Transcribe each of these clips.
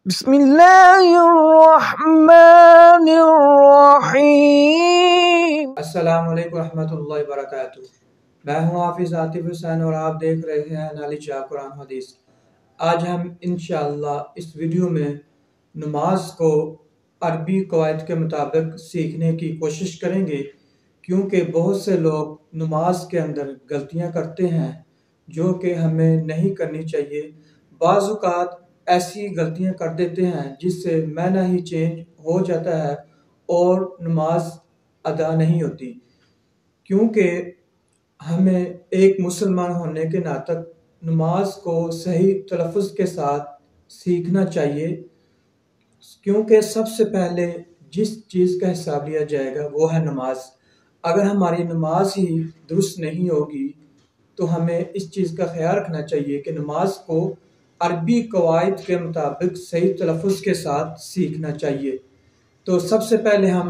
بسم اللہ الرحمن الرحیم۔ السلام علیکم ورحمۃ اللہ وبرکاتہ۔ میں ہوں حافظ عاطف حسین اور آپ دیکھ رہے ہیں نالج قرآن حدیث۔ آج ہم انشاءاللہ اس ویڈیو میں نماز کو عربی قواعد کے مطابق سیکھنے کی کوشش کریں گے، کیونکہ بہت سے لوگ نماز کے اندر غلطیاں کرتے ہیں جو کہ ہمیں نہیں کرنی چاہیے۔ بعض اوقات ایسی غلطیاں کر دیتے ہیں جس سے معنی ہی چینج ہو جاتا ہے اور نماز ادا نہیں ہوتی، کیونکہ ہمیں ایک مسلمان ہونے کے ناطے نماز کو صحیح تلفظ کے ساتھ سیکھنا چاہیے، کیونکہ سب سے پہلے جس چیز کا حساب لیا جائے گا وہ ہے نماز۔ اگر ہماری نماز ہی درست نہیں ہوگی تو ہمیں اس چیز کا خیال رکھنا چاہیے کہ نماز کو عربی قواعد کے مطابق صحیح تلفظ کے ساتھ سیکھنا چاہیے۔ تو سب سے پہلے ہم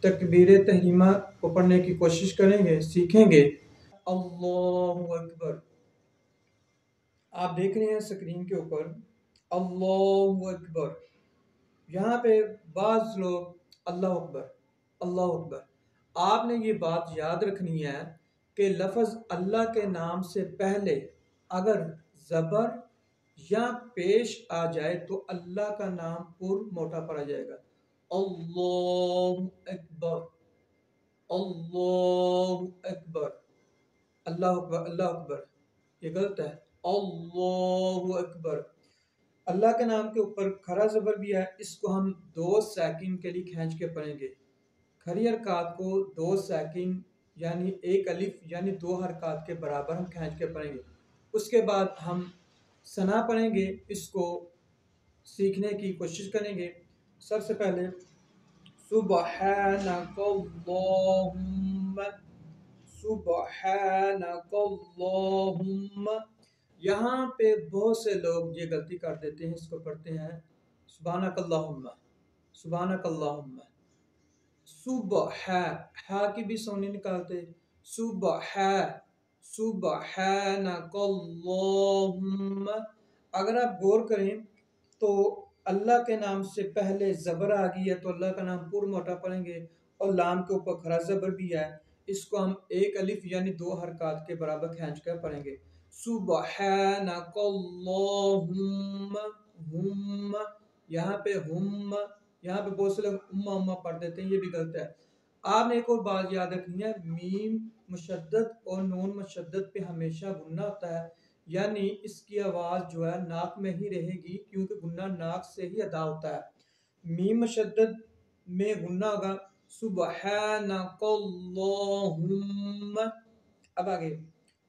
تکبیر تحریمہ کو پڑھنے کی کوشش کریں گے، سیکھیں گے۔ اللہ اکبر، آپ دیکھ رہے ہیں اسکرین کے اوپر اللہ اکبر۔ یہاں پہ بعض لوگ اللہ اکبر اللہ اکبر، آپ نے یہ بات یاد رکھنی ہے کہ لفظ اللہ کے نام سے پہلے اگر زبر یا پیش آ جائے تو اللہ کا نام پر موٹا پڑا جائے گا۔ اللہ اکبر اللہ اکبر، اللہ اکبر اللہ اکبر، یہ غلط ہے۔ اللہ اکبر، اللہ کے نام کے اوپر کھڑا زبر بھی ہے، اس کو ہم 2 سیکنڈ کے لیے کھینچ کے پڑھیں گے۔ کھڑی حرکات کو 2 سیکنڈ یعنی 1 الف یعنی 2 حرکات کے برابر ہم کھینچ کے پڑھیں گے۔ اس کے بعد ہم ثنا پڑھیں گے، اس کو سیکھنے کی کوشش کریں گے۔ سب سے پہلے سبحانک اللہم سبحانک اللہم، یہاں پہ بہت سے لوگ یہ غلطی کر دیتے ہیں، اس کو پڑھتے ہیں سبحانک اللہم سبحانک اللہم، ہا کی بھی سونی نکالتے، سبحانک اللہم۔ اگر آپ غور کریں تو اللہ کے نام سے پہلے زبر آ گئی ہے تو اللہ کا نام پور موٹا پڑھیں گے، اور لام کے اوپر کھڑا زبر بھی ہے، اس کو ہم 1 الف یعنی 2 حرکات کے برابر کھینچ کر پڑھیں گے۔ سبحانک اللہم، ہم، یہاں پہ بہت سے لوگ امہ پڑھ دیتے ہیں، یہ بھی غلط ہے۔ آپ نے ایک اور بات یاد رکھنی ہے، میم مشدد اور نون مشدد پہ ہمیشہ غنہ ہوتا ہے، یعنی اس کی آواز جو ہے ناک میں ہی رہے گی، کیونکہ غنہ ناک سے ہی ادا ہوتا ہے۔ میم مشدد میں غنہ ہوگا سبحانک اللہم۔ اب آگے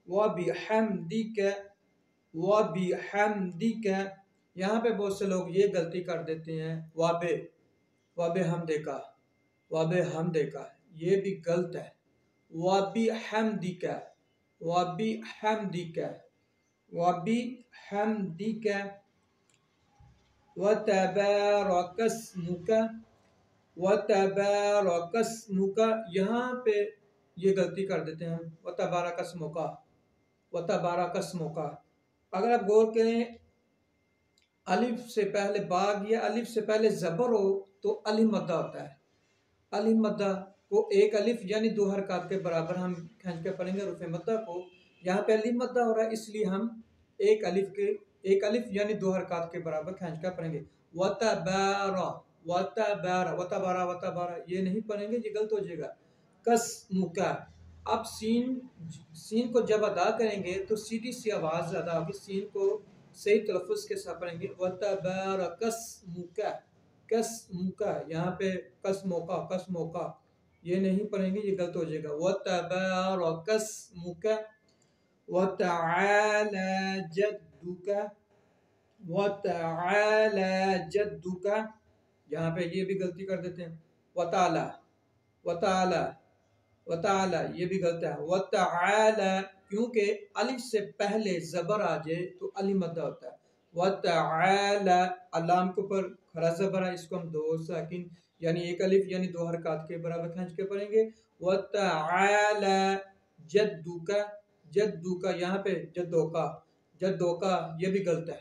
وَبِحَمْدِكَ، یہاں پہ بہت سے لوگ یہ غلطی کر دیتے ہیں، وَبِحَمْدِكَ، یہ بھی غلط ہے۔ وَبِحَمْدِكَ وَتَبَارَكَ اسْمُكَ، یہاں پہ یہ غلطی کر دیتے ہیں وَتَبَارَكَ اسْمُكَ۔ اگر آپ غور کریں الف سے پہلے با گیا، الف سے پہلے زبر ہو تو الف مدہ ہوتا ہے، الف مدہ کو 1 الف یعنی 2 حرکات کے برابر ہم کھینچ کے پڑھیں گے رفع مدہ کو۔ یہاں پہ الف مدہ ہو رہا ہے، اس لیے ہم 1 الف یعنی 2 حرکات کے برابر کھینچ کر پڑھیں گے۔ وَتَبَارَ، یہ نہیں پڑھیں گے، یہ غلط ہو جائے گا۔ قسمک، اب سین کو جب ادا کریں گے تو سیدھی سی آواز ادا ہوگی، سین کو صحیح تلفظ کے ساتھ پڑھیں گے وَتَبَارَكَ اسْمُكَ، یہاں پہ قسمک یہ نہیں پڑھیں گے، یہ غلط ہو جائے گا۔ وَتَبَارَكَ اسْمُكَ وَتَعَالَى جَدُّكَ، یہاں پہ یہ بھی غلطی کر دیتے ہیں وَتَعَالَى، یہ بھی غلط ہے۔ وَتَعَالَى، کیونکہ الف سے پہلے زبر آ جائے تو الف مدہ ہوتا ہے۔ وَتَعَالَى، علام کے اوپر کھڑا زبر ہے، اس کو ہم 2 سیکنڈ یعنی 1 الف یعنی 2 حرکات کے برابر کھینچ کے پڑھیں گے۔ وَتَعَالَى جَدُّكَ، یہاں پہ جدوکا، یہ بھی غلط ہے۔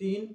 3